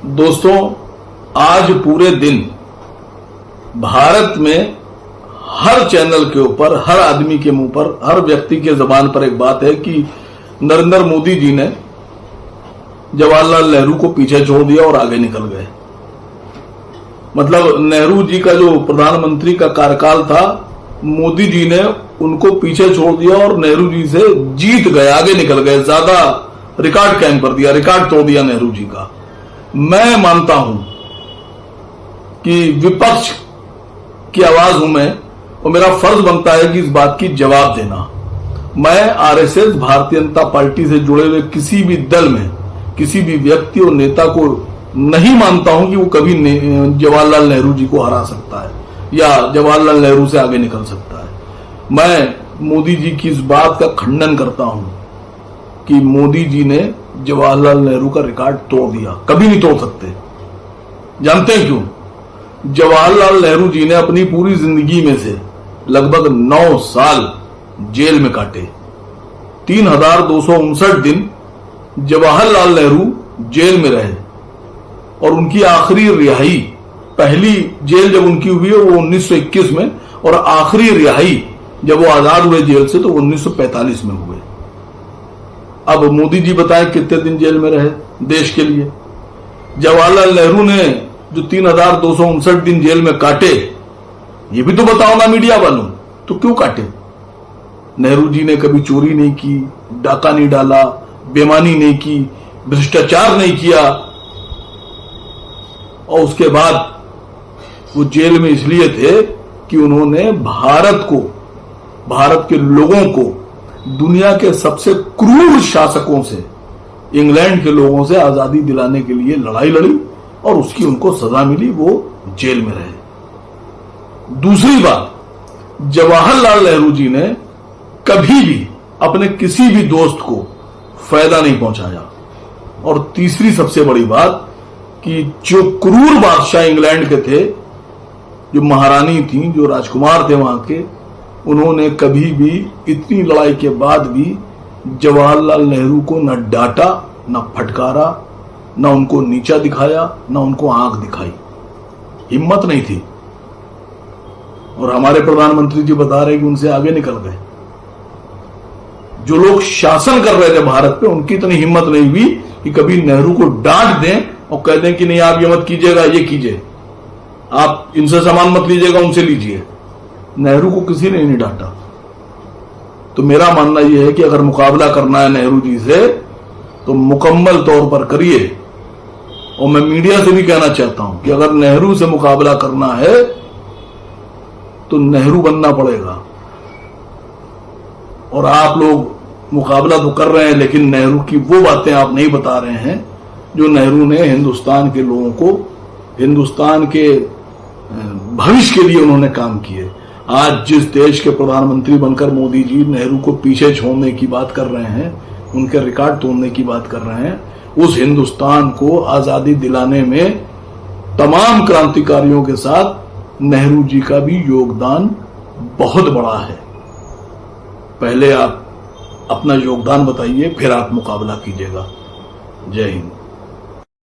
दोस्तों, आज पूरे दिन भारत में हर चैनल के ऊपर, हर आदमी के मुंह पर, हर व्यक्ति के जबान पर एक बात है कि नरेंद्र मोदी जी ने जवाहरलाल नेहरू को पीछे छोड़ दिया और आगे निकल गए। मतलब नेहरू जी का जो प्रधानमंत्री का कार्यकाल था, मोदी जी ने उनको पीछे छोड़ दिया और नेहरू जी से जीत गए, आगे निकल गए, ज्यादा रिकॉर्ड कायम कर दिया, रिकॉर्ड तोड़ दिया नेहरू जी का। मैं मानता हूं कि विपक्ष की आवाज हूं मैं, और मेरा फर्ज बनता है कि इस बात की जवाब देना। मैं आरएसएस, भारतीय जनता पार्टी से जुड़े हुए किसी भी दल में किसी भी व्यक्ति और नेता को नहीं मानता हूं कि वो कभी जवाहरलाल नेहरू जी को हरा सकता है या जवाहरलाल नेहरू से आगे निकल सकता है। मैं मोदी जी की इस बात का खंडन करता हूं कि मोदी जी ने जवाहरलाल नेहरू का रिकॉर्ड तोड़ दिया, कभी नहीं तोड़ सकते। जानते हैं क्यों? जवाहरलाल नेहरू जी ने अपनी पूरी जिंदगी में से लगभग 9 साल जेल में काटे। 3259 दिन जवाहरलाल नेहरू जेल में रहे और उनकी आखिरी रिहाई, पहली जेल जब उनकी हुई है वो 1921 में, और आखिरी रिहाई जब वो आजाद हुए जेल से तो 1945 में हुए। अब मोदी जी बताएं कितने दिन जेल में रहे देश के लिए। जवाहरलाल नेहरू ने जो 3259 दिन जेल में काटे, ये भी तो बताओ ना मीडिया वालों, तो क्यों काटे? नेहरू जी ने कभी चोरी नहीं की, डाका नहीं डाला, बेईमानी नहीं की, भ्रष्टाचार नहीं किया, और उसके बाद वो जेल में इसलिए थे कि उन्होंने भारत को, भारत के लोगों को दुनिया के सबसे क्रूर शासकों से, इंग्लैंड के लोगों से आजादी दिलाने के लिए लड़ाई लड़ी और उसकी उनको सजा मिली, वो जेल में रहे। दूसरी बात, जवाहरलाल नेहरू जी ने कभी भी अपने किसी भी दोस्त को फायदा नहीं पहुंचाया। और तीसरी सबसे बड़ी बात कि जो क्रूर बादशाह इंग्लैंड के थे, जो महारानी थी, जो राजकुमार थे वहां के, उन्होंने कभी भी इतनी लड़ाई के बाद भी जवाहरलाल नेहरू को न डांटा, न फटकारा, न उनको नीचा दिखाया, न उनको आंख दिखाई। हिम्मत नहीं थी। और हमारे प्रधानमंत्री जी बता रहे कि उनसे आगे निकल गए। जो लोग शासन कर रहे थे भारत पे, उनकी इतनी हिम्मत नहीं हुई कि कभी नेहरू को डांट दें और कह दें कि नहीं आप ये मत कीजिएगा, ये कीजिए, आप इनसे सामान मत लीजिएगा, उनसे लीजिए। नेहरू को किसी ने नहीं डांटा। तो मेरा मानना यह है कि अगर मुकाबला करना है नेहरू जी से तो मुकम्मल तौर पर करिए। और मैं मीडिया से भी कहना चाहता हूं कि अगर नेहरू से मुकाबला करना है तो नेहरू बनना पड़ेगा। और आप लोग मुकाबला तो कर रहे हैं, लेकिन नेहरू की वो बातें आप नहीं बता रहे हैं जो नेहरू ने हिंदुस्तान के लोगों को, हिंदुस्तान के भविष्य के लिए उन्होंने काम किए। आज जिस देश के प्रधानमंत्री बनकर मोदी जी नेहरू को पीछे छोड़ने की बात कर रहे हैं, उनके रिकॉर्ड तोड़ने की बात कर रहे हैं, उस हिंदुस्तान को आजादी दिलाने में तमाम क्रांतिकारियों के साथ नेहरू जी का भी योगदान बहुत बड़ा है। पहले आप अपना योगदान बताइए, फिर आप मुकाबला कीजिएगा। जय हिंद।